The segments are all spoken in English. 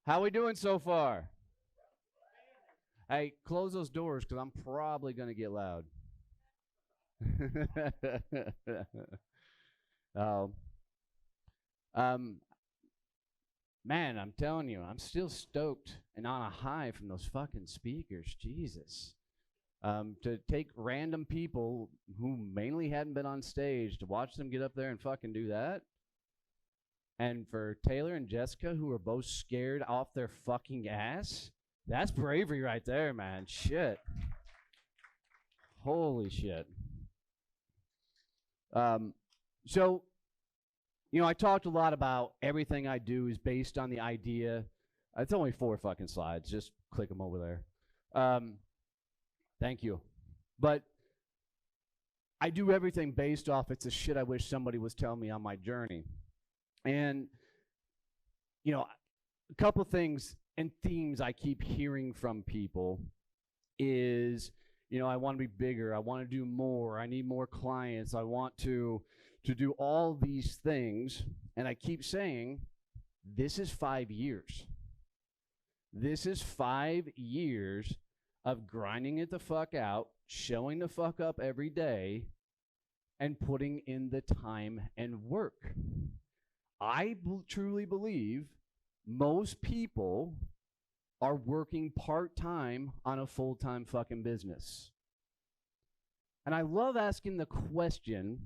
How we doing so far? Hey, close those doors because I'm probably going to get loud. Oh, um, man, I'm telling you, I'm still stoked and on a high from those fucking speakers. Jesus. To take random people who mainly hadn't been on stage to watch them get up there and fucking do that. And for Taylor and Jessica, who are both scared off their fucking ass, that's bravery right there, man. Shit. Holy shit. So, I talked a lot about everything I do is based on the idea. It's only 4 fucking slides. Just click them over there. Thank you. But I do everything based off it's the shit I wish somebody was telling me on my journey. And, a couple things and themes I keep hearing from people is, I want to be bigger. I want to do more. I need more clients. I want to do all these things. And I keep saying, this is 5 years. This is 5 years of grinding it the fuck out, showing the fuck up every day, and putting in the time and work. I truly believe most people are working part-time on a full-time fucking business. And I love asking the question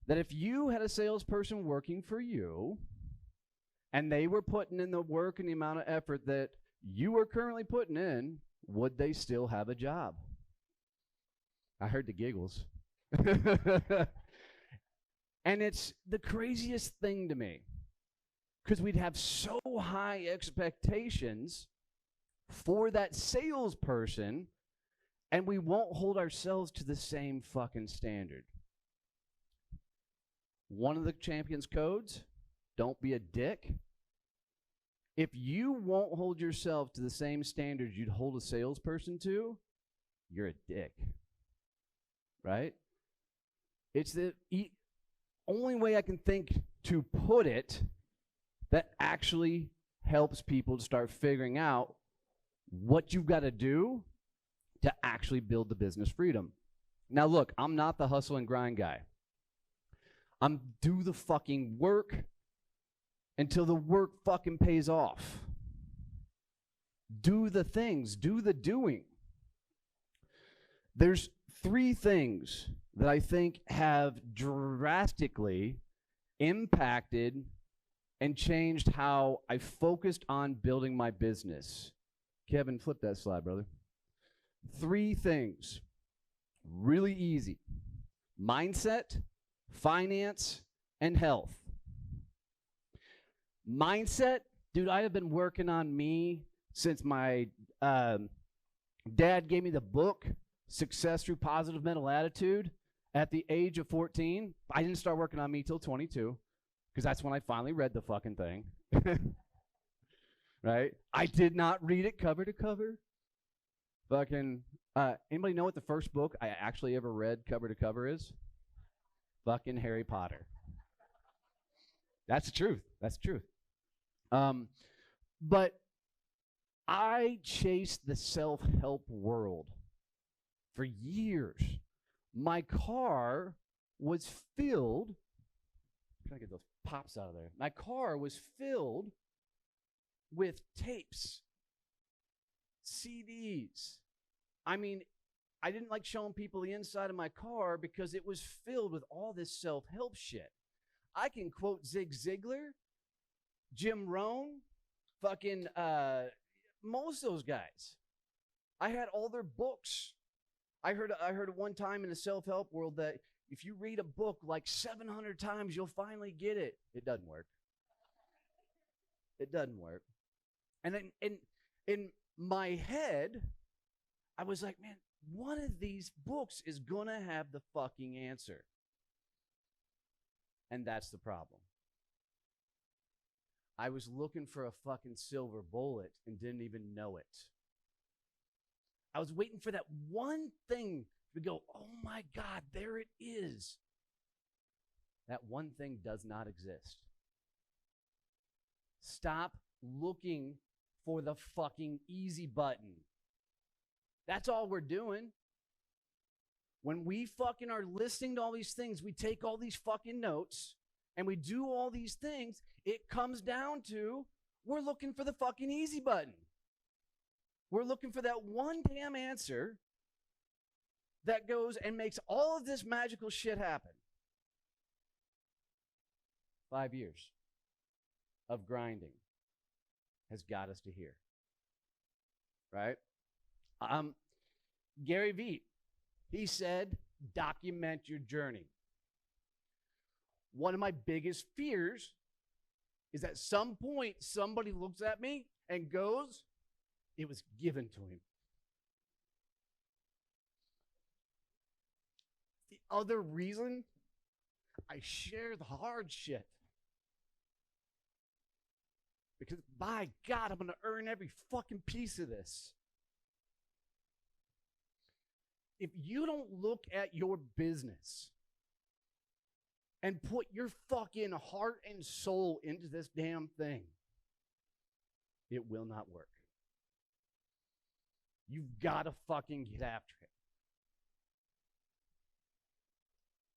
that if you had a salesperson working for you and they were putting in the work and the amount of effort that you are currently putting in, would they still have a job? I heard the giggles. And it's the craziest thing to me because we'd have so high expectations for that salesperson and we won't hold ourselves to the same fucking standard. One of the Champions codes, don't be a dick. If you won't hold yourself to the same standards you'd hold a salesperson to, you're a dick. Right? It's the only way I can think to put it that actually helps people to start figuring out what you've got to do to actually build the business freedom. Now, look, I'm not the hustle and grind guy. I'm do the fucking work until the work fucking pays off. Do the things, do the doing. There's 3 things that I think have drastically impacted and changed how I focused on building my business. Kevin, flip that slide, brother. 3 things. Really easy. Mindset, finance, and health. Mindset, dude, I have been working on me since my dad gave me the book, Success Through Positive Mental Attitude, at the age of 14. I didn't start working on me till 22, because that's when I finally read the fucking thing. Right? I did not read it cover to cover. Fucking, anybody know what the first book I actually ever read cover to cover is? Fucking Harry Potter. That's the truth. That's the truth. But I chased the self-help world for years. My car was filled, I'm trying to get those pops out of there. My car was filled with tapes, CDs. I mean, I didn't like showing people the inside of my car because it was filled with all this self-help shit. I can quote Zig Ziglar, Jim Rohn, fucking most of those guys. I had all their books. I heard one time in the self-help world that if you read a book like 700 times, you'll finally get it. It doesn't work. It doesn't work. And then in my head, I was like, man, one of these books is gonna have the fucking answer. And that's the problem. I was looking for a fucking silver bullet and didn't even know it. I was waiting for that one thing to go, oh my God, there it is. That one thing does not exist. Stop looking for the fucking easy button. That's all we're doing. When we fucking are listening to all these things, we take all these fucking notes and we do all these things. It comes down to we're looking for the fucking easy button. We're looking for that one damn answer that goes and makes all of this magical shit happen. 5 years of grinding has got us to here. Right? Gary Vee, he said, document your journey. One of my biggest fears is at some point somebody looks at me and goes, it was given to him. The other reason I share the hard shit, because by God, I'm going to earn every fucking piece of this. If you don't look at your business and put your fucking heart and soul into this damn thing, it will not work. You've got to fucking get after it.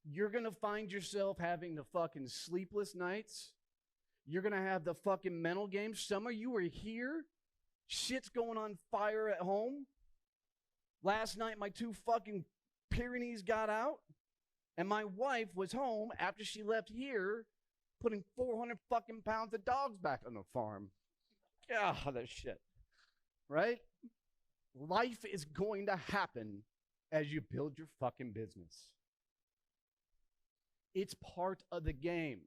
You're going to find yourself having the fucking sleepless nights. You're going to have the fucking mental games. Some of you are here. Shit's going on fire at home. Last night, my 2 fucking Pyrenees got out, and my wife was home after she left here, putting 400 fucking pounds of dogs back on the farm. God, that shit. Right? Life is going to happen as you build your fucking business. It's part of the game.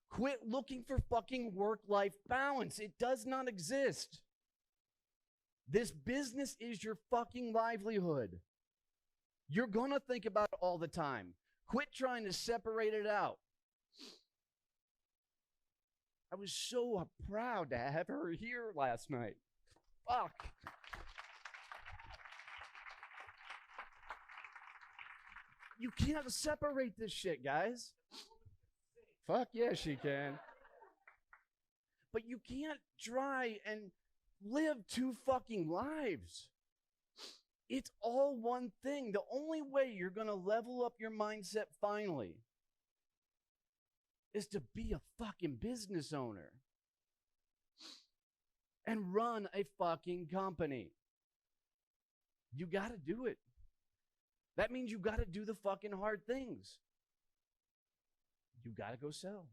Quit looking for fucking work-life balance. It does not exist. This business is your fucking livelihood. You're going to think about it all the time. Quit trying to separate it out. I was so proud to have her here last night. Fuck. You can't separate this shit, guys. Fuck yeah, she can. But you can't try and live 2 fucking lives. It's all one thing. The only way you're going to level up your mindset finally is to be a fucking business owner and run a fucking company. You got to do it. That means you got to do the fucking hard things. You got to go sell.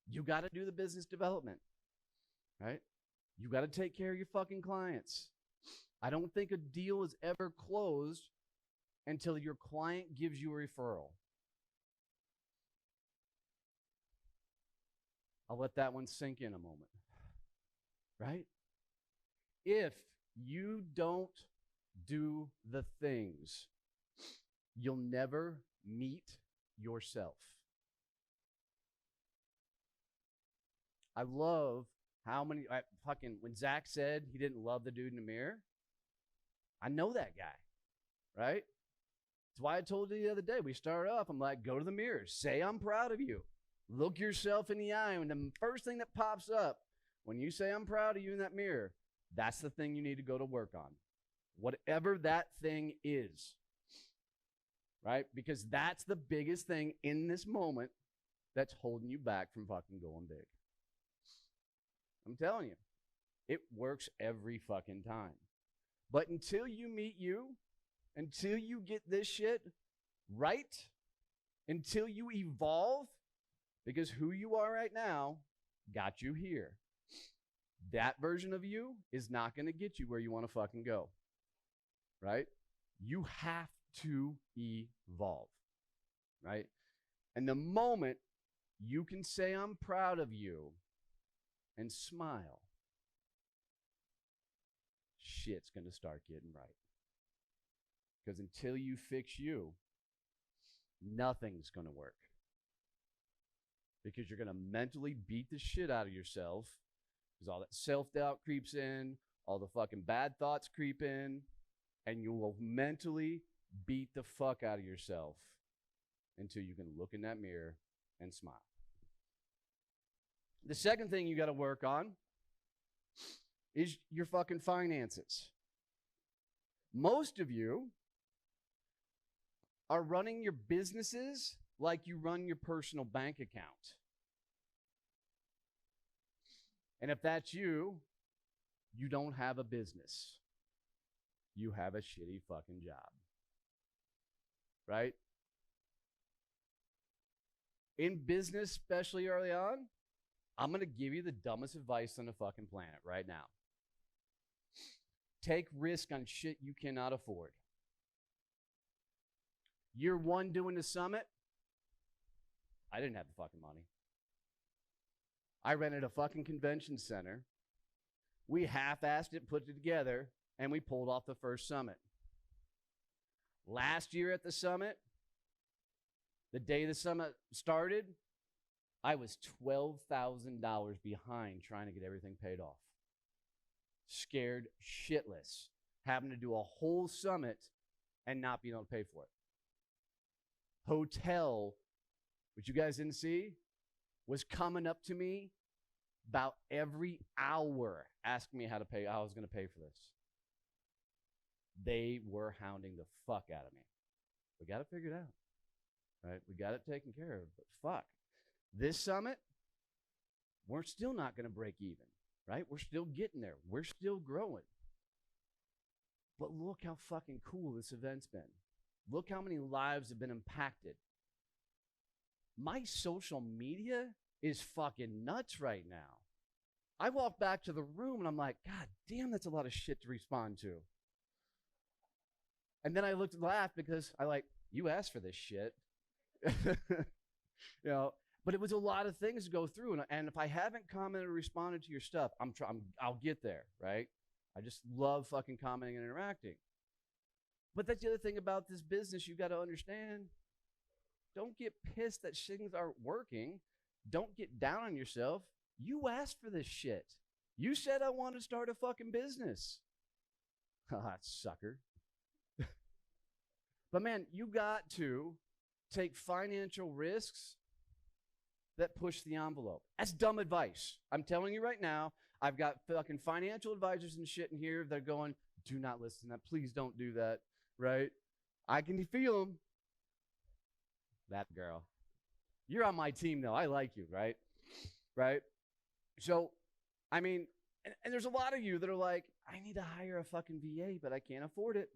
You got to do the business development, right? You got to take care of your fucking clients. I don't think a deal is ever closed until your client gives you a referral. I'll let that one sink in a moment, right? If you don't do the things, you'll never meet yourself. I love how many, when Zach said he didn't love the dude in the mirror, I know that guy, right? That's why I told you the other day, we started off, I'm like, go to the mirror, say I'm proud of you. Look yourself in the eye, and the first thing that pops up, when you say I'm proud of you in that mirror, that's the thing you need to go to work on. Whatever that thing is, right? Because that's the biggest thing in this moment that's holding you back from fucking going big. I'm telling you, it works every fucking time. But until you meet you, until you get this shit right, until you evolve, because who you are right now got you here. That version of you is not going to get you where you want to fucking go, right? You have to evolve, right? And the moment you can say, I'm proud of you, and smile, shit's going to start getting right. Because until you fix you, nothing's going to work. Because you're going to mentally beat the shit out of yourself, because all that self-doubt creeps in, all the fucking bad thoughts creep in, and you will mentally beat the fuck out of yourself until you can look in that mirror and smile. The second thing you got to work on is your fucking finances. Most of you are running your businesses like you run your personal bank account. And if that's you, you don't have a business. You have a shitty fucking job. Right? In business, especially early on, I'm going to give you the dumbest advice on the fucking planet right now. Take risk on shit you cannot afford. Year one doing the summit, I didn't have the fucking money. I rented a fucking convention center. We half-assed it, put it together, and we pulled off the first summit. Last year at the summit, the day the summit started, I was $12,000 behind trying to get everything paid off. Scared shitless, having to do a whole summit and not being able to pay for it. Hotel, which you guys didn't see, was coming up to me about every hour asking me how I was going to pay for this. They were hounding the fuck out of me. We got it figured out, right? We got it taken care of, but fuck. This summit, we're still not going to break even, right? We're still getting there. We're still growing. But look how fucking cool this event's been. Look how many lives have been impacted. My social media is fucking nuts right now. I walk back to the room and I'm like, God damn, that's a lot of shit to respond to. And then I looked and laughed because you asked for this shit. But it was a lot of things to go through. And if I haven't commented or responded to your stuff, I'll get there, right? I just love fucking commenting and interacting. But that's the other thing about this business you got to understand. Don't get pissed that things aren't working. Don't get down on yourself. You asked for this shit. You said I want to start a fucking business. Haha, sucker. But man, you got to take financial risks that push the envelope. That's dumb advice. I'm telling you right now, I've got fucking financial advisors and shit in here that are going, do not listen to that. Please don't do that, right? I can feel them. That girl. You're on my team, though. I like you, right? Right? So, I mean, and there's a lot of you that are like, I need to hire a fucking VA, but I can't afford it.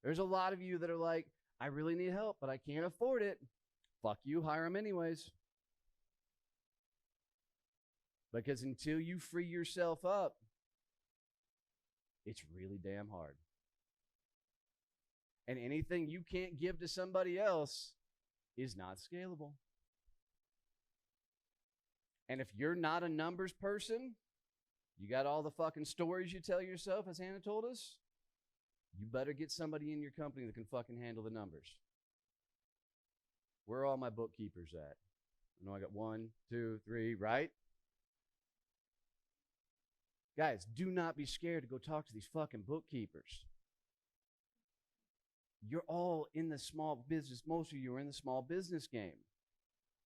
There's a lot of you that are like, I really need help, but I can't afford it. Fuck you, hire them anyways. Because until you free yourself up, it's really damn hard. And anything you can't give to somebody else is not scalable. And if you're not a numbers person, you got all the fucking stories you tell yourself, as Hannah told us, you better get somebody in your company that can fucking handle the numbers. Where are all my bookkeepers at? I know I got 1, 2, 3, right? Guys, do not be scared to go talk to these fucking bookkeepers. You're all in the small business. Most of you are in the small business game.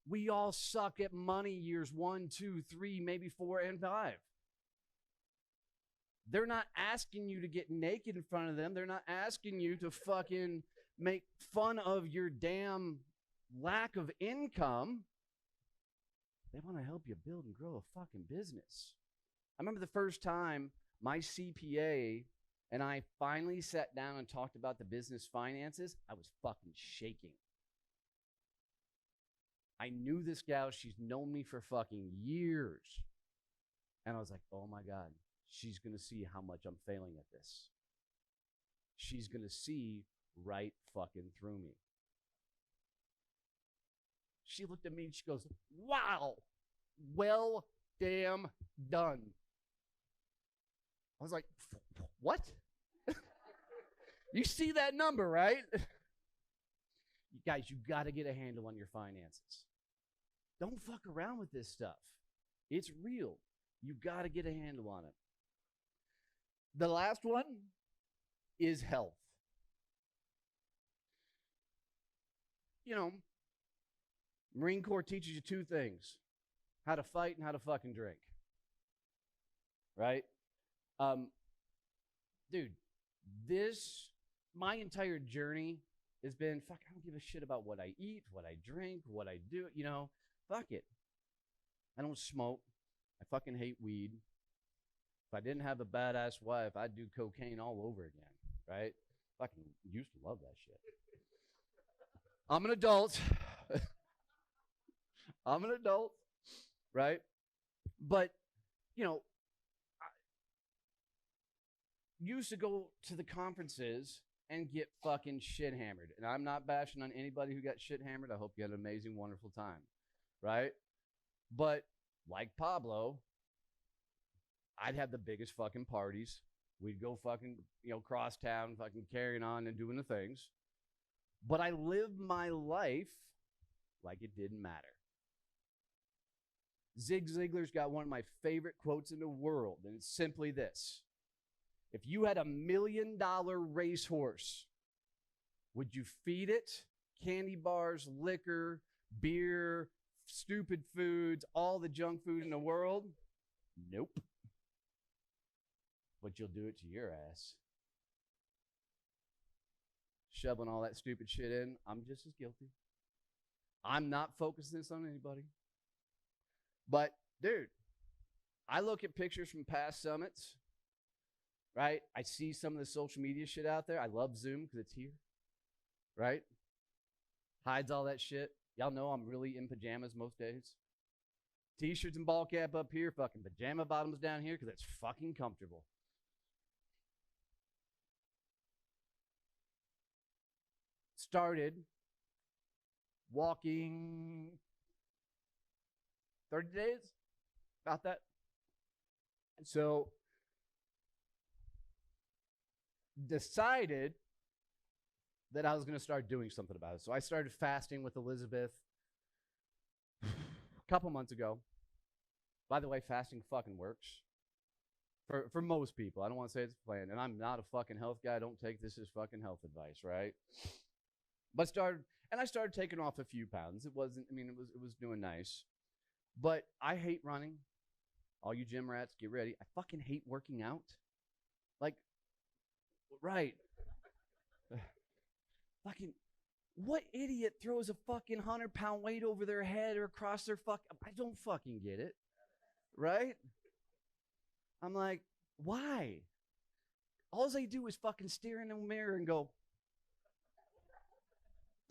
We all suck at money years 1, 2, 3, maybe 4, and 5. They're not asking you to get naked in front of them. They're not asking you to fucking make fun of your damn lack of income. They want to help you build and grow a fucking business. I remember the first time my CPA and I finally sat down and talked about the business finances, I was fucking shaking. I knew this gal, she's known me for fucking years. And I was like, oh my God, she's going to see how much I'm failing at this. She's going to see right fucking through me. She looked at me and she goes, wow, well damn done. I was like, what? You see that number, right? You guys, you got to get a handle on your finances. Don't fuck around with this stuff. It's real. You got to get a handle on it. The last one is health. You know, Marine Corps teaches you two things: how to fight and how to fucking drink. Right? Um, dude, my entire journey has been, fuck, I don't give a shit about what I eat, what I drink, what I do, fuck it. I don't smoke. I fucking hate weed. If I didn't have a badass wife, I'd do cocaine all over again, right? Fucking used to love that shit. I'm an adult. I'm an adult, right? But, I used to go to the conferences and get fucking shit hammered. And I'm not bashing on anybody who got shit hammered. I hope you had an amazing, wonderful time, right? But like Pablo, I'd have the biggest fucking parties. We'd go fucking, cross town, fucking carrying on and doing the things. But I lived my life like it didn't matter. Zig Ziglar's got one of my favorite quotes in the world, and it's simply this. If you had $1 million racehorse, would you feed it candy bars, liquor, beer, stupid foods, all the junk food in the world? Nope. But you'll do it to your ass. Shoveling all that stupid shit in, I'm just as guilty. I'm not focusing this on anybody. But, dude, I look at pictures from past summits, right? I see some of the social media shit out there. I love Zoom because it's here, right? Hides all that shit. Y'all know I'm really in pajamas most days. T-shirts and ball cap up here, fucking pajama bottoms down here because it's fucking comfortable. Started walking 30 days, about that. And so decided that I was going to start doing something about it. So I started fasting with Elizabeth a couple months ago. By the way, fasting fucking works for most people. I don't want to say it's planned, and I'm not a fucking health guy. Don't take this as fucking health advice, right? But I started taking off a few pounds. It was doing nice. But I hate running. All you gym rats, get ready. I fucking hate working out. Like, right. Fucking, what idiot throws a fucking 100-pound weight over their head or across their I don't fucking get it. Right? I'm like, why? All they do is fucking stare in the mirror and go,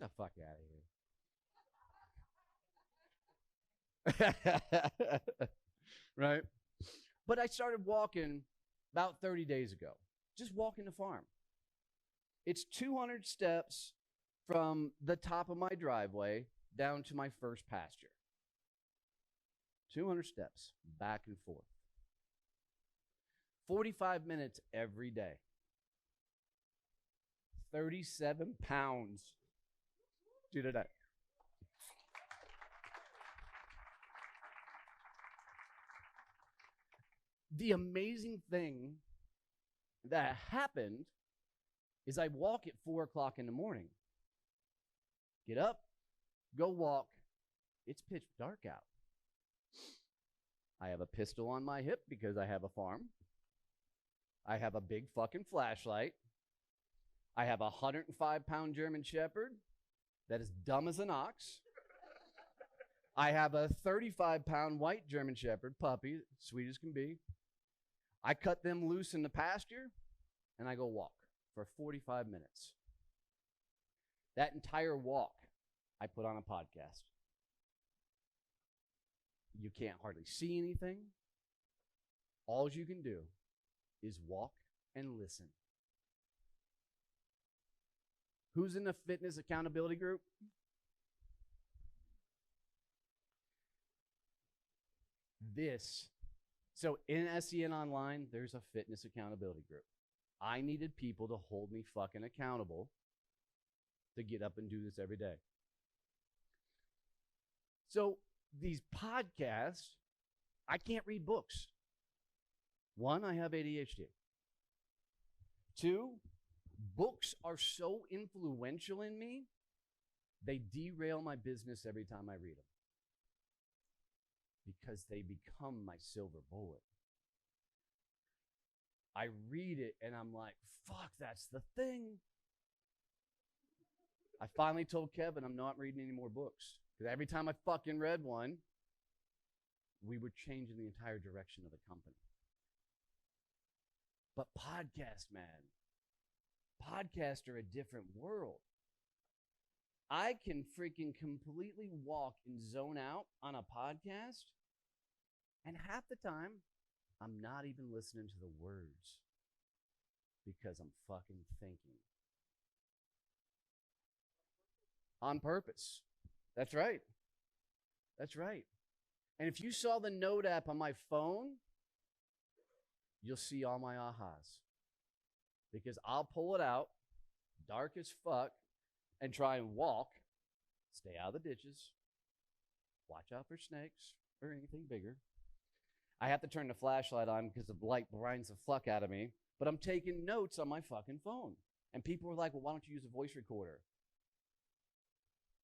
the fuck out of here. Right? But I started walking about 30 days ago. Just walking the farm. It's 200 steps from the top of my driveway down to my first pasture. 200 steps back and forth. 45 minutes every day. 37 pounds. Dude, today. The amazing thing that happened is I walk at 4 o'clock in the morning. Get up, go walk. It's pitch dark out. I have a pistol on my hip because I have a farm. I have a big fucking flashlight. I have a 105-pound German Shepherd that is dumb as an ox. I have a 35-pound white German Shepherd puppy, sweet as can be. I cut them loose in the pasture, and I go walk for 45 minutes. That entire walk, I put on a podcast. You can't hardly see anything. All you can do is walk and listen. Who's in the fitness accountability group? So in SEN Online, there's a fitness accountability group. I needed people to hold me fucking accountable to get up and do this every day. So these podcasts, I can't read books. One, I have ADHD. Two, books are so influential in me, they derail my business every time I read them. Because they become my silver bullet. I read it and I'm like, fuck, that's the thing. I finally told Kevin I'm not reading any more books. Because every time I fucking read one, we were changing the entire direction of the company. But podcast, man, podcasts are a different world. I can freaking completely walk and zone out on a podcast, and half the time, I'm not even listening to the words because I'm fucking thinking. On purpose. That's right. That's right. And if you saw the note app on my phone, you'll see all my ahas. Because I'll pull it out, dark as fuck, and try and walk, stay out of the ditches, watch out for snakes or anything bigger. I have to turn the flashlight on because the light blinds the fuck out of me, but I'm taking notes on my fucking phone. And people were like, well, why don't you use a voice recorder?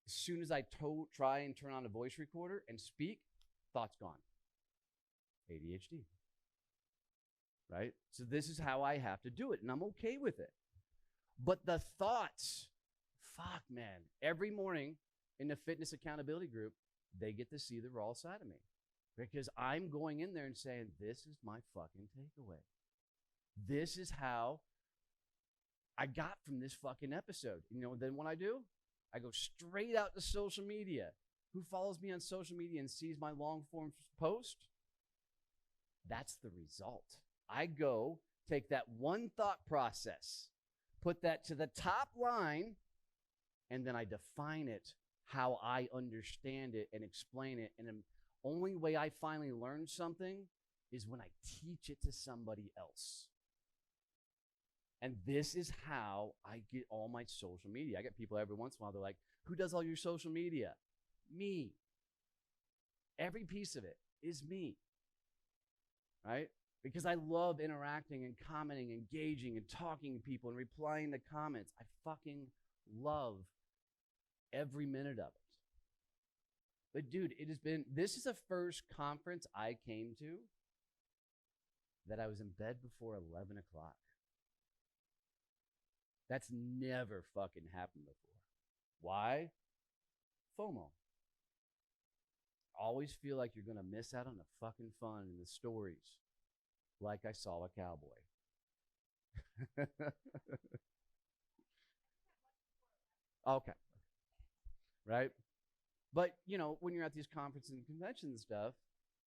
As soon as I try and turn on a voice recorder and speak, thought's gone. ADHD. Right? So this is how I have to do it, and I'm okay with it. But the thoughts, fuck, man. Every morning in the fitness accountability group, they get to see the raw side of me. Because I'm going in there and saying, this is my fucking takeaway. This is how I got from this fucking episode. You know, then what I do? I go straight out to social media. Who follows me on social media and sees my long form post? That's the result. I go take that one thought process, put that to the top line, and then I define it how I understand it and explain it. And the only way I finally learn something is when I teach it to somebody else. And this is how I get all my social media. I get people every once in a while, they're like, who does all your social media? Me. Every piece of it is me. Right? Because I love interacting and commenting, engaging and talking to people and replying to comments. I fucking love every minute of it. But dude, this is the first conference I came to that I was in bed before 11 o'clock. That's never fucking happened before. Why? FOMO. Always feel like you're going to miss out on the fucking fun and the stories. Like I saw a cowboy. Okay. Right? But, you know, when you're at these conferences and conventions and stuff,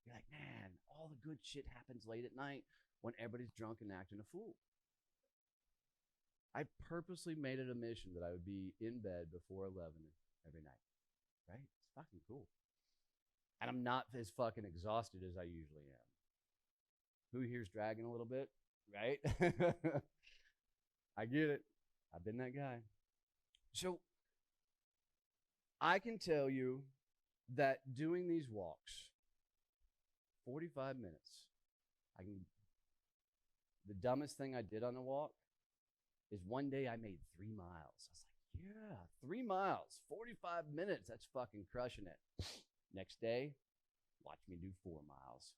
you're like, man, all the good shit happens late at night when everybody's drunk and acting a fool. I purposely made it a mission that I would be in bed before 11 every night. Right? It's fucking cool. And I'm not as fucking exhausted as I usually am. Who here's dragging a little bit? Right? I get it. I've been that guy. So I can tell you that doing these walks, 45 minutes, the dumbest thing I did on the walk is one day I made 3 miles. I was like, yeah, 3 miles, 45 minutes. That's fucking crushing it. Next day, watch me do 4 miles.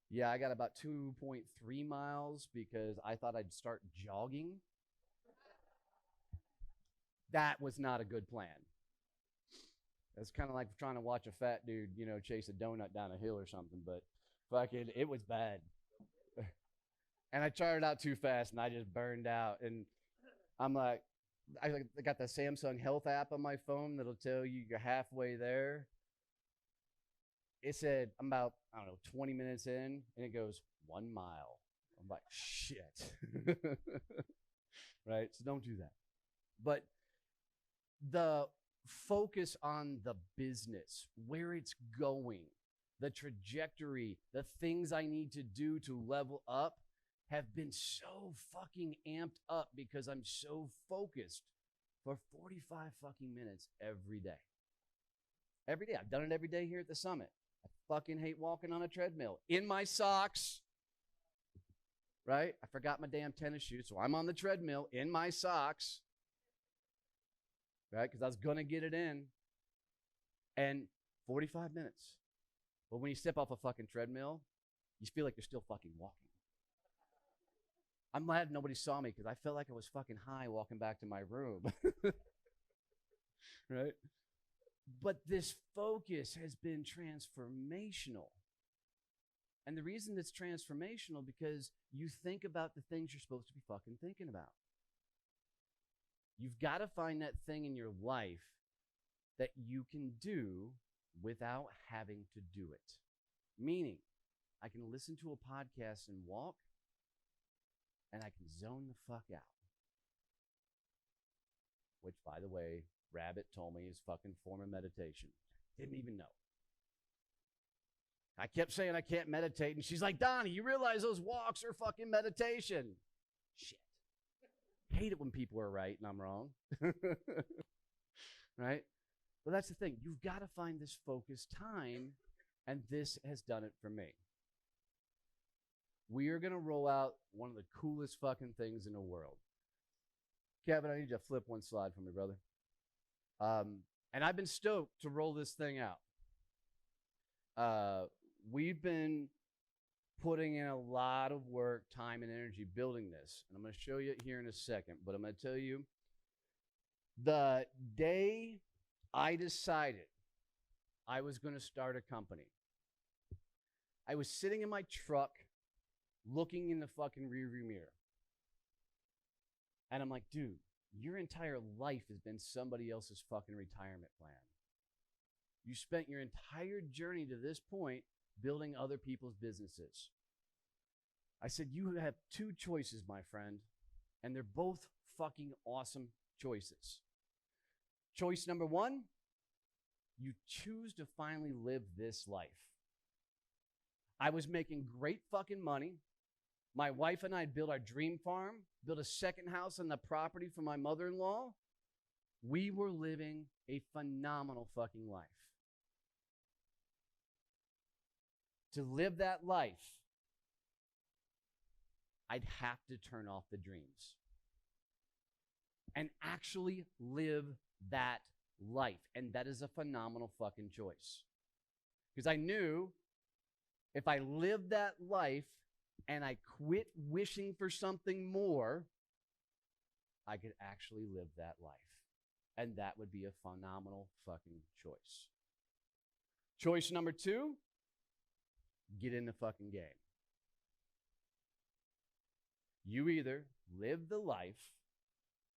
Yeah, I got about 2.3 miles because I thought I'd start jogging. That was not a good plan. It's kind of like trying to watch a fat dude, you know, chase a donut down a hill or something, but fucking, it was bad. And I charted out too fast and I just burned out. And I'm like, I got the Samsung Health app on my phone that'll tell you you're halfway there. It said I'm about, 20 minutes in, and it goes 1 mile. I'm like, shit. Right? So don't do that. But the focus on the business, where it's going, the trajectory, the things I need to do to level up have been so fucking amped up because I'm so focused for 45 fucking minutes every day. Every day. I've done it every day here at the summit. I fucking hate walking on a treadmill in my socks. Right? I forgot my damn tennis shoes, so I'm on the treadmill in my socks. Right? Because I was going to get it in. And 45 minutes. But when you step off a fucking treadmill, you feel like you're still fucking walking. I'm glad nobody saw me because I felt like I was fucking high walking back to my room. Right? But this focus has been transformational. And the reason it's transformational because you think about the things you're supposed to be fucking thinking about. You've got to find that thing in your life that you can do without having to do it. Meaning, I can listen to a podcast and walk, and I can zone the fuck out. Which, by the way, Rabbit told me is fucking form of meditation. Didn't even know. I kept saying I can't meditate, and she's like, Donnie, you realize those walks are fucking meditation. Shit. Hate it when people are right and I'm wrong. Right? But that's the thing. You've got to find this focused time, and this has done it for me. We are going to roll out one of the coolest fucking things in the world. Kevin, I need you to flip one slide for me, brother. And I've been stoked to roll this thing out. We've been putting in a lot of work, time, and energy building this. And I'm going to show you it here in a second. But I'm going to tell you, the day I decided I was going to start a company, I was sitting in my truck looking in the fucking rearview mirror. And I'm like, dude, your entire life has been somebody else's fucking retirement plan. You spent your entire journey to this point building other people's businesses. I said, you have two choices, my friend, and they're both fucking awesome choices. Choice number one, you choose to finally live this life. I was making great fucking money. My wife and I built our dream farm, built a second house on the property for my mother-in-law. We were living a phenomenal fucking life. To live that life, I'd have to turn off the dreams and actually live that life. And that is a phenomenal fucking choice. Because I knew if I lived that life and I quit wishing for something more, I could actually live that life. And that would be a phenomenal fucking choice. Choice number two, get in the fucking game. You either live the life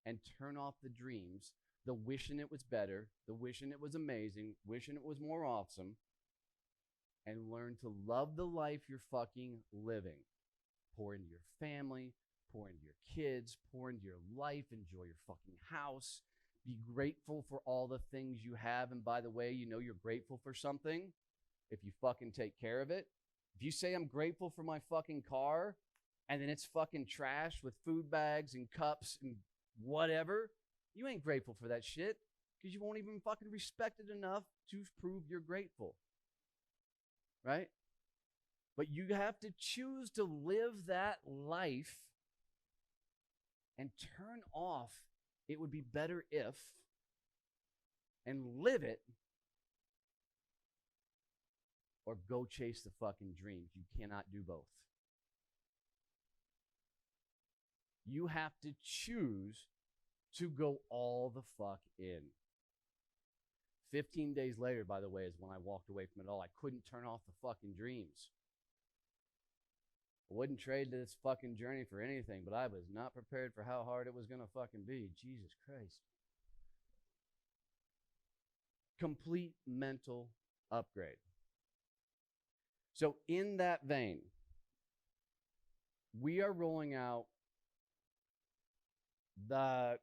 and turn off the dreams, the wishing it was better, the wishing it was amazing, wishing it was more awesome, and learn to love the life you're fucking living. Pour into your family, pour into your kids, pour into your life, enjoy your fucking house. Be grateful for all the things you have. And by the way, you know you're grateful for something if you fucking take care of it. If you say I'm grateful for my fucking car and then it's fucking trash with food bags and cups and whatever, you ain't grateful for that shit because you won't even fucking respect it enough to prove you're grateful. Right? But you have to choose to live that life and turn off it would be better if and live it, or go chase the fucking dreams. You cannot do both. You have to choose to go all the fuck in. 15 days later, by the way, is when I walked away from it all. I couldn't turn off the fucking dreams. I wouldn't trade this fucking journey for anything, but I was not prepared for how hard it was going to fucking be. Jesus Christ. Complete mental upgrade. So in that vein, we are rolling out I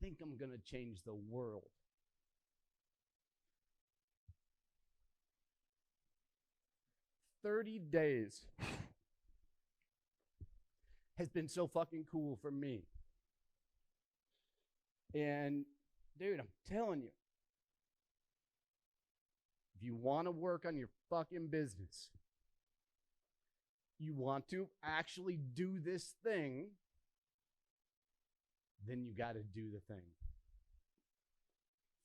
think I'm going to change the world. "30 days has been so fucking cool for me. And, dude, I'm telling you, if you want to work on your fucking business, you want to actually do this thing, then you got to do the thing.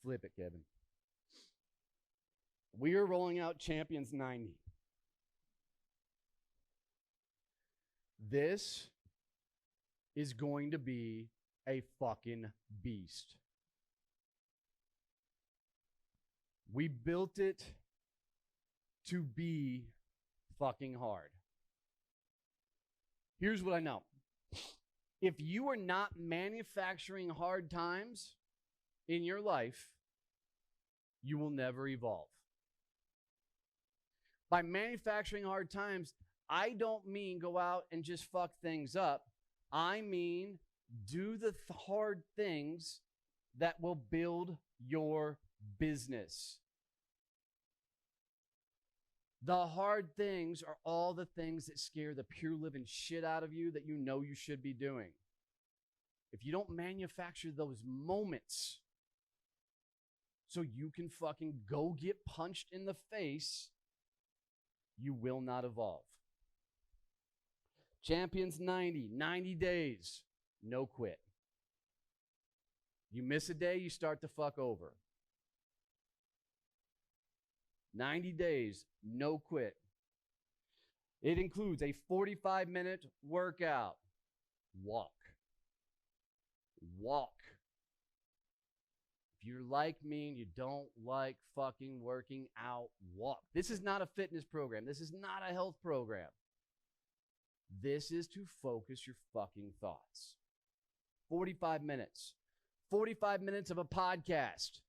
Flip it, Kevin. We are rolling out Champions 90. This is going to be a fucking beast. We built it to be fucking hard. Here's what I know. If you are not manufacturing hard times in your life, you will never evolve. By manufacturing hard times, I don't mean go out and just fuck things up. I mean do the hard things that will build your business. The hard things are all the things that scare the pure living shit out of you that you know you should be doing. If you don't manufacture those moments so you can fucking go get punched in the face, you will not evolve. Champions 90 days, no quit. You miss a day, you start to fuck over. 90 days, no quit. It includes a 45-minute workout. Walk. If you're like me and you don't like fucking working out, walk. This is not a fitness program. This is not a health program. This is to focus your fucking thoughts. 45 minutes. 45 minutes of a podcast.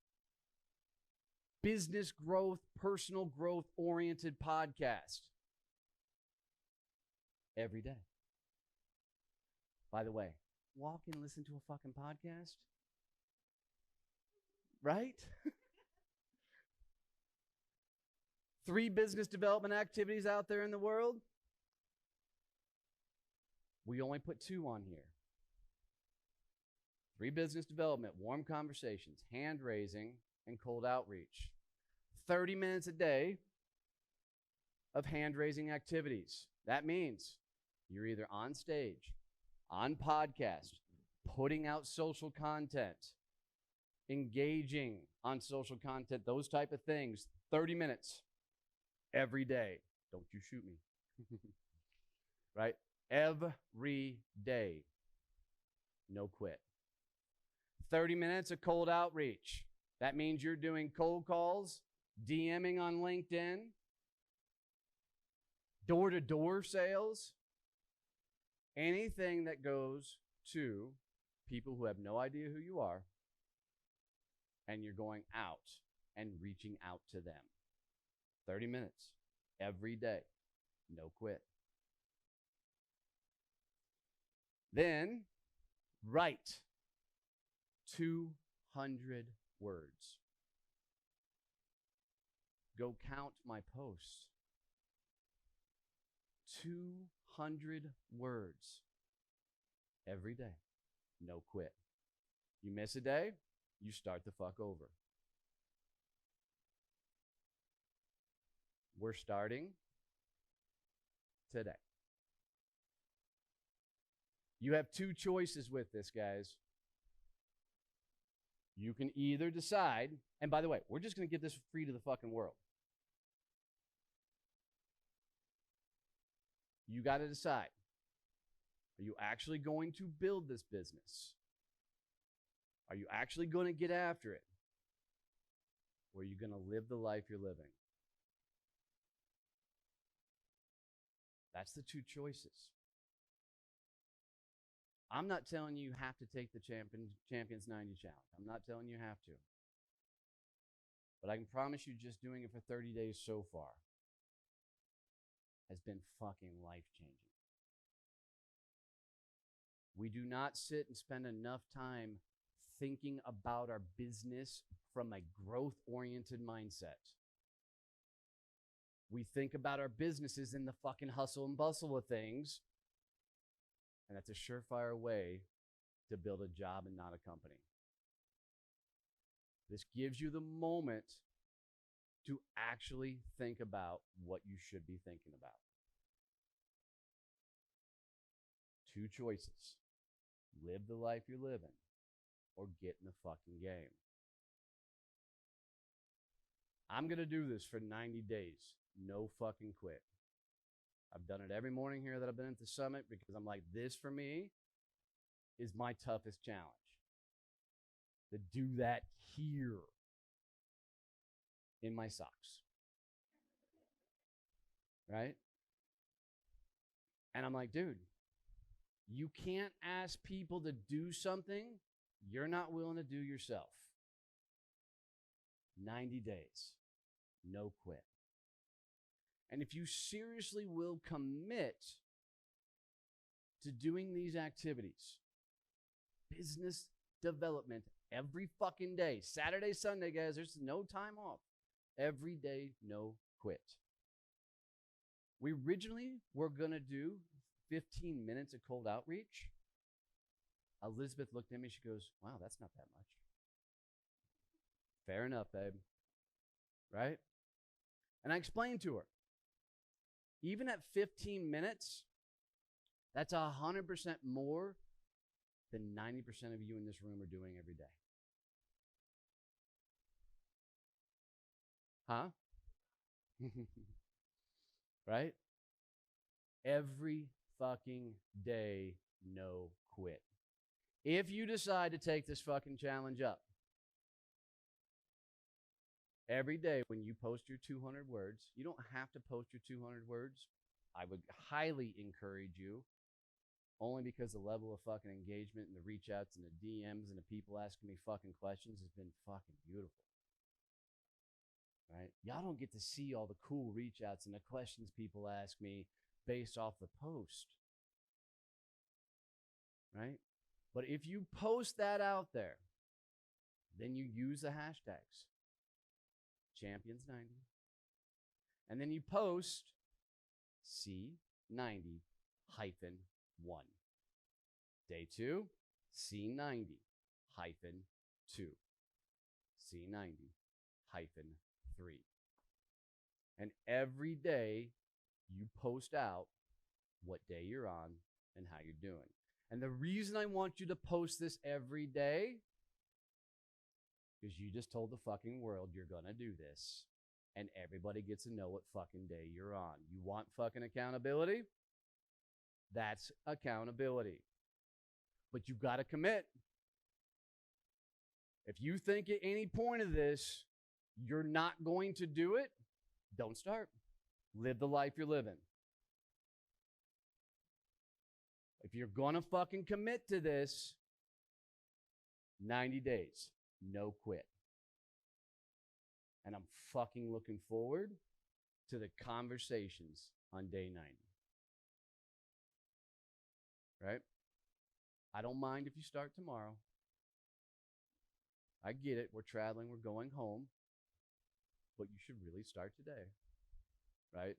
Business growth, personal growth oriented podcast. Every day. By the way, walk and listen to a fucking podcast. Right? 3 business development activities out there in the world. We only put 2 on here. 3 business development, warm conversations, hand raising, and cold outreach. 30 minutes a day of hand raising activities. That means you're either on stage, on podcast, putting out social content, engaging on social content, those type of things. 30 minutes every day. Don't you shoot me. Right? Every day. No quit. 30 minutes of cold outreach. That means you're doing cold calls, DMing on LinkedIn, door-to-door sales, anything that goes to people who have no idea who you are, and you're going out and reaching out to them. 30 minutes every day. No quit. Then write 200 words. Go count my posts. 200 words every day. No quit. You miss a day, you start the fuck over. We're starting today. You have 2 choices with this, guys. You can either decide, and by the way, we're just going to give this free to the fucking world. You got to decide. Are you actually going to build this business? Are you actually going to get after it? Or are you going to live the life you're living? That's the 2 choices. I'm not telling you have to take the Champions 90 challenge. I'm not telling you have to. But I can promise you just doing it for 30 days so far has been fucking life-changing. We do not sit and spend enough time thinking about our business from a growth-oriented mindset. We think about our businesses in the fucking hustle and bustle of things, and that's a surefire way to build a job and not a company. This gives you the moment to actually think about what you should be thinking about. 2 choices. Live the life you're living or get in the fucking game. I'm going to do this for 90 days. No fucking quit. I've done it every morning here that I've been at the summit because I'm like, this for me is my toughest challenge. To do that here in my socks. Right? And I'm like, dude, you can't ask people to do something you're not willing to do yourself. 90 days, no quit. And if you seriously will commit to doing these activities, business development every fucking day, Saturday, Sunday, guys, there's no time off. Every day, no quit. We originally were going to do 15 minutes of cold outreach. Elizabeth looked at me. She goes, wow, that's not that much. Fair enough, babe. Right? And I explained to her, even at 15 minutes, that's 100% more than 90% of you in this room are doing every day. Huh? Right? Every fucking day, no quit. If you decide to take this fucking challenge up, every day when you post your 200 words, you don't have to post your 200 words. I would highly encourage you, only because the level of fucking engagement and the reach outs and the DMs and the people asking me fucking questions has been fucking beautiful. Right? Y'all don't get to see all the cool reach outs and the questions people ask me based off the post. Right? But if you post that out there, then you use the hashtags Champions90, and then you post C90-1. Day 2, C90-2. C90-3. And every day you post out what day you're on and how you're doing. And the reason I want you to post this every day, because you just told the fucking world you're going to do this. And everybody gets to know what fucking day you're on. You want fucking accountability? That's accountability. But you got to commit. If you think at any point of this, you're not going to do it, don't start. Live the life you're living. If you're going to fucking commit to this, 90 days, no quit. And I'm fucking looking forward to the conversations on day 90. Right? I don't mind if you start tomorrow. I get it. We're traveling. We're going home. But you should really start today. Right?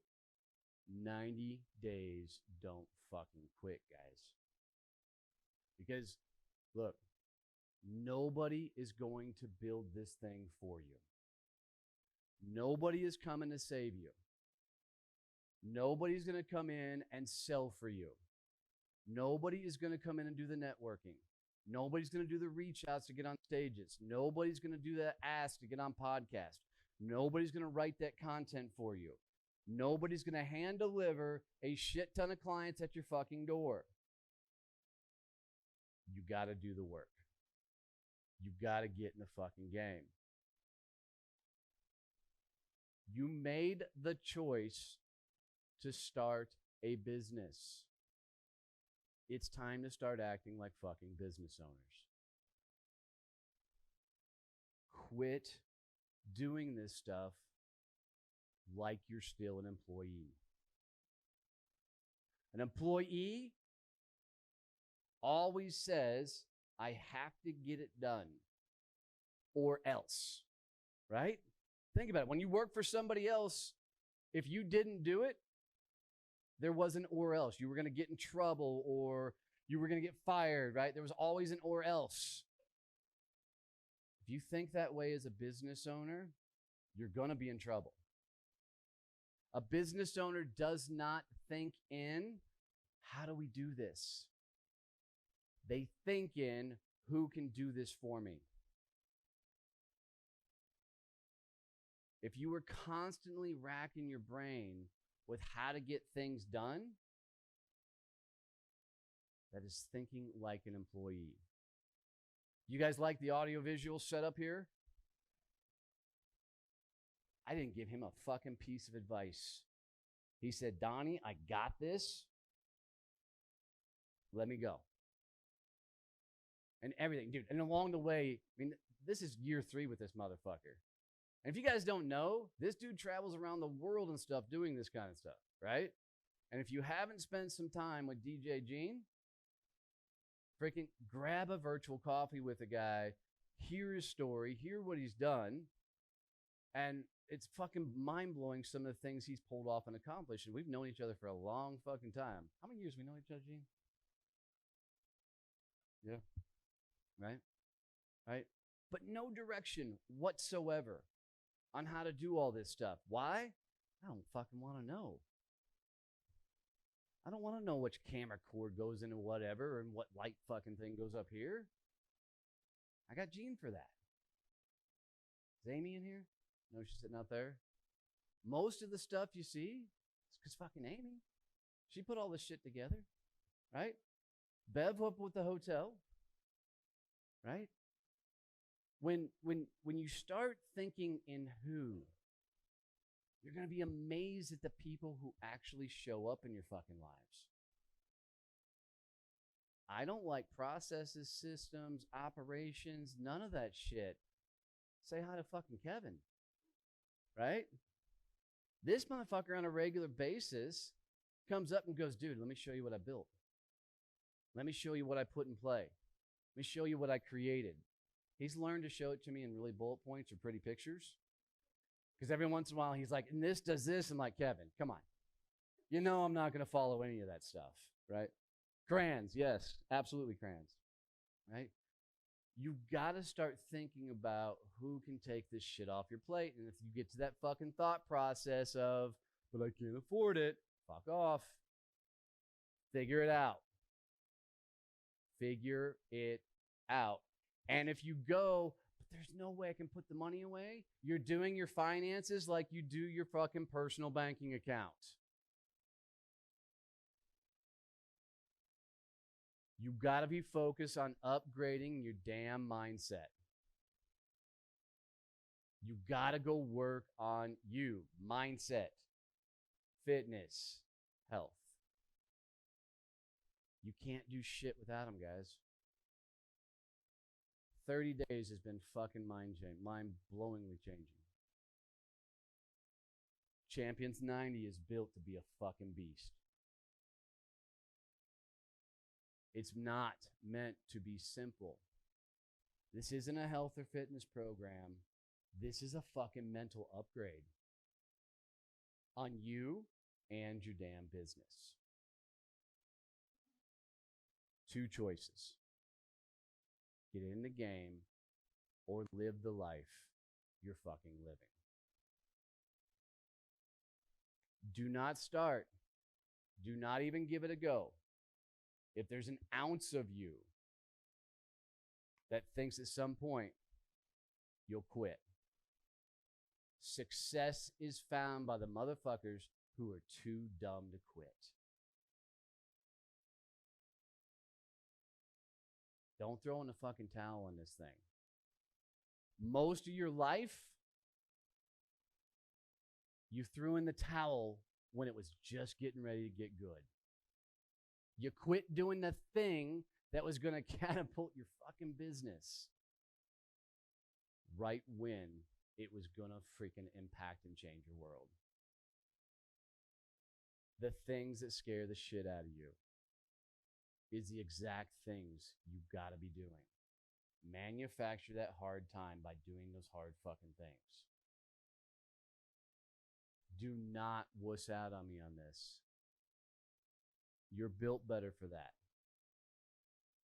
90 days, don't fucking quit, guys. Because, look, nobody is going to build this thing for you. Nobody is coming to save you. Nobody's going to come in and sell for you. Nobody is going to come in and do the networking. Nobody's going to do the reach outs to get on stages. Nobody's going to do the ask to get on podcasts. Nobody's going to write that content for you. Nobody's going to hand deliver a shit ton of clients at your fucking door. You got to do the work. You got to get in the fucking game. You made the choice to start a business. It's time to start acting like fucking business owners. Quit doing this stuff like you're still an employee. An employee always says, I have to get it done or else, right? Think about it. When you work for somebody else, if you didn't do it, there was an or else. You were going to get in trouble or you were going to get fired, right? There was always an or else. If you think that way as a business owner, you're going to be in trouble. A business owner does not think in, how do we do this? They think in, who can do this for me? If you were constantly racking your brain with how to get things done, that is thinking like an employee. You guys like the audiovisual setup here? I didn't give him a fucking piece of advice. He said, Donnie, I got this. Let me go. And everything, dude. And along the way, I mean, this is year 3 with this motherfucker. And if you guys don't know, this dude travels around the world and stuff doing this kind of stuff, right? And if you haven't spent some time with DJ Gene, freaking grab a virtual coffee with a guy, hear his story, hear what he's done, and it's fucking mind-blowing some of the things he's pulled off and accomplished. And we've known each other for a long fucking time. How many years we know each other, Gene? Yeah. Right? Right? But no direction whatsoever on how to do all this stuff. Why? I don't fucking want to know. I don't want to know which camera cord goes into whatever and what light fucking thing goes up here. I got Gene for that. Is Amy in here? No, she's sitting out there. Most of the stuff you see is because fucking Amy. She put all this shit together, right? Bev up with the hotel, right? When you start thinking in who, you're going to be amazed at the people who actually show up in your fucking lives. I don't like processes, systems, operations, none of that shit. Say hi to fucking Kevin, right? This motherfucker on a regular basis comes up and goes, dude, let me show you what I built. Let me show you what I put in play. Let me show you what I created. He's learned to show it to me in really bullet points or pretty pictures. Because every once in a while, he's like, and this does this. I'm like, Kevin, come on. You know I'm not going to follow any of that stuff, right? Crayons, yes, absolutely crayons, right? You got to start thinking about who can take this shit off your plate. And if you get to that fucking thought process of, but I can't afford it, fuck off. Figure it out. Figure it out. And if you go, but there's no way I can put the money away, you're doing your finances like you do your fucking personal banking account. You got to be focused on upgrading your damn mindset. You got to go work on you. Mindset, fitness, health. You can't do shit without them, guys. 30 days has been fucking mind-blowingly changing. Champions 90 is built to be a fucking beast. It's not meant to be simple. This isn't a health or fitness program. This is a fucking mental upgrade on you and your damn business. 2 choices. Get in the game or live the life you're fucking living. Do not start. Do not even give it a go. If there's an ounce of you that thinks at some point you'll quit, success is found by the motherfuckers who are too dumb to quit. Don't throw in the fucking towel on this thing. Most of your life, you threw in the towel when it was just getting ready to get good. You quit doing the thing that was going to catapult your fucking business right when it was going to freaking impact and change your world. The things that scare the shit out of you is the exact things you got to be doing. Manufacture that hard time by doing those hard fucking things. Do not wuss out on me on this. You're built better for that.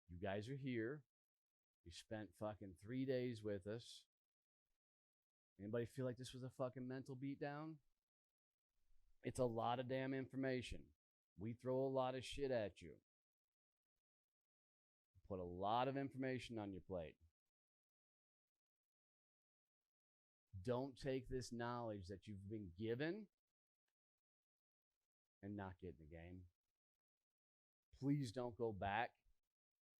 You guys are here. You spent fucking 3 days with us. Anybody feel like this was a fucking mental beatdown? It's a lot of damn information. We throw a lot of shit at you. Put a lot of information on your plate. Don't take this knowledge that you've been given and not get in the game. Please don't go back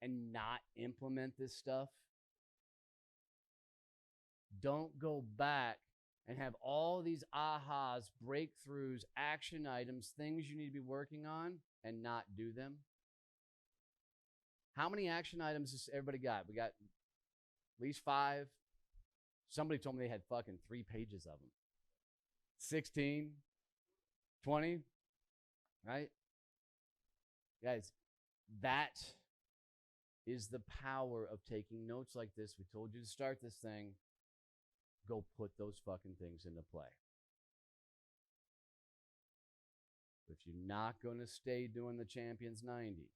and not implement this stuff. Don't go back and have all these ahas, breakthroughs, action items, things you need to be working on and not do them. How many action items does everybody got? We got at least 5. Somebody told me they had fucking 3 pages of them. 16, 20, right? Guys, that is the power of taking notes like this. We told you to start this thing. Go put those fucking things into play. If you're not going to stay doing the Champions 90,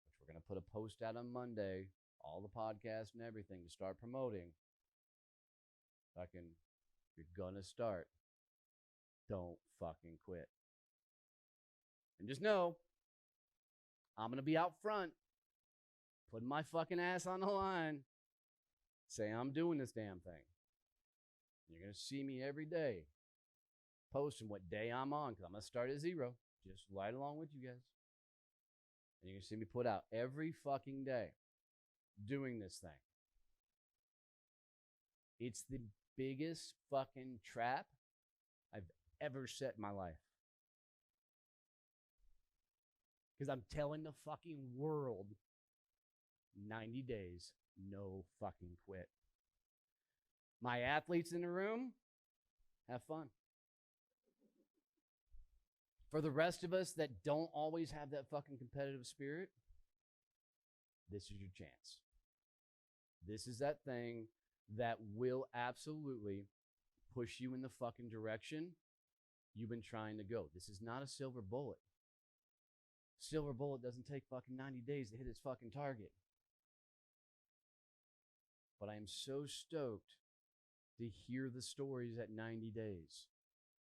which we're going to put a post out on Monday, all the podcasts and everything to start promoting, fucking, you're going to start. Don't fucking quit. And just know, I'm going to be out front, putting my fucking ass on the line, say I'm doing this damn thing. You're going to see me every day posting what day I'm on, because I'm going to start at 0, just right along with you guys. And you're going to see me put out every fucking day doing this thing. It's the biggest fucking trap I've ever set in my life. Because I'm telling the fucking world, 90 days, no fucking quit. My athletes in the room, have fun. For the rest of us that don't always have that fucking competitive spirit, this is your chance. This is that thing that will absolutely push you in the fucking direction you've been trying to go. This is not a silver bullet. Silver bullet doesn't take fucking 90 days to hit its fucking target. But I am so stoked to hear the stories at 90 days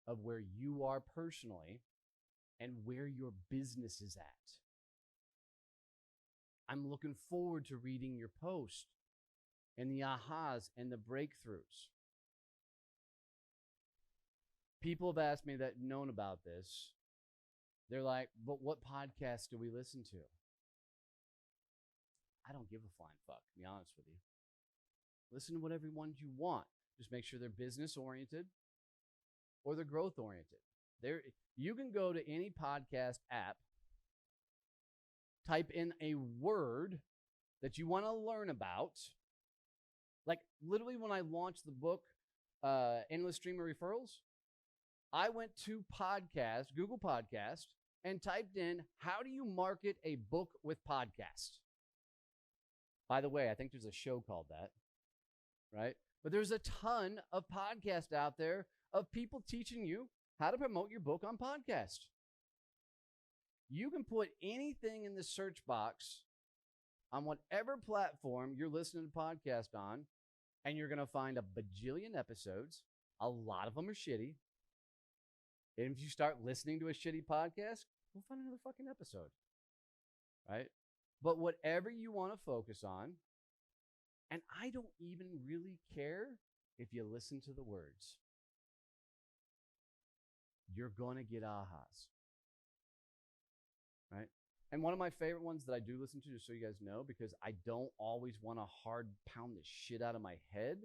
of where you are personally and where your business is at. I'm looking forward to reading your post and the ahas and the breakthroughs. People have asked me that known about this. They're like, but what podcast do we listen to? I don't give a flying fuck, to be honest with you. Listen to whatever ones you want. Just make sure they're business-oriented or they're growth-oriented. You can go to any podcast app, type in a word that you want to learn about. Like literally when I launched the book, Endless Stream of Referrals, I went to podcast, Google Podcast, and typed in, how do you market a book with podcast? By the way, I think there's a show called that, right? But there's a ton of podcasts out there of people teaching you how to promote your book on podcast. You can put anything in the search box on whatever platform you're listening to podcast on, and you're going to find a bajillion episodes. A lot of them are shitty. And if you start listening to a shitty podcast, we'll find another fucking episode, right? But whatever you want to focus on, and I don't even really care if you listen to the words. You're going to get ahas, right? And one of my favorite ones that I do listen to, just so you guys know, because I don't always want to hard pound the shit out of my head,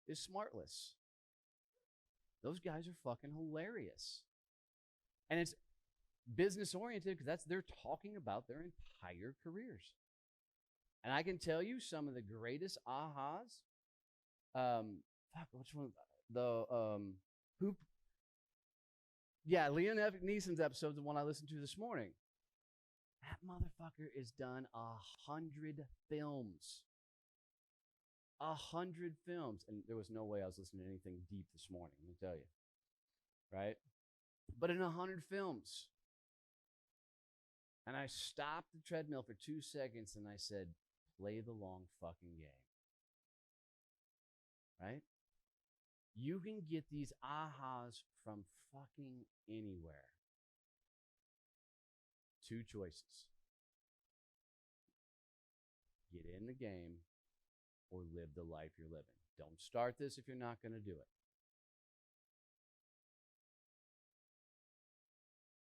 is Smartless. Those guys are fucking hilarious. And it's business oriented because they're talking about their entire careers. And I can tell you some of the greatest ahas. Which one? Liam Neeson's episode, the one I listened to this morning. That motherfucker is done 100 films. 100 films. And there was no way I was listening to anything deep this morning, let me tell you. Right? But in 100 films. And I stopped the treadmill for 2 seconds and I said, play the long fucking game. Right? You can get these ahas from fucking anywhere. 2 choices. Get in the game or live the life you're living. Don't start this if you're not going to do it.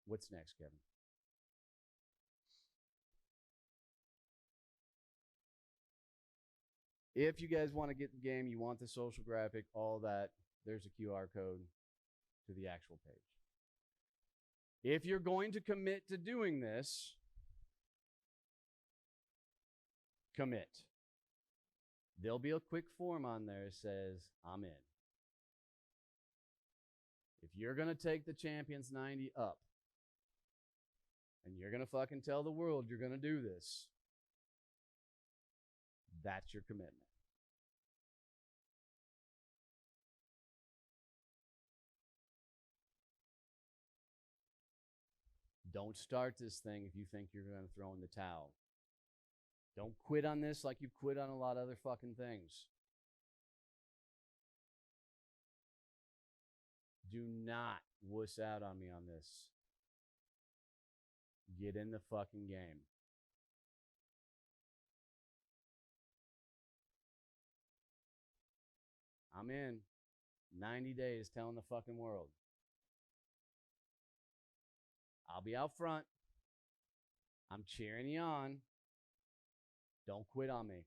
What's next, Kevin? If you guys want to get the game, you want the social graphic, all that, there's a QR code to the actual page. If you're going to commit to doing this, commit. There'll be a quick form on there that says, I'm in. If you're going to take the Champions 90 up, and you're going to fucking tell the world you're going to do this, that's your commitment. Don't start this thing if you think you're going to throw in the towel. Don't quit on this like you've quit on a lot of other fucking things. Do not wuss out on me on this. Get in the fucking game. I'm in. 90 days telling the fucking world. I'll be out front. I'm cheering you on. Don't quit on me.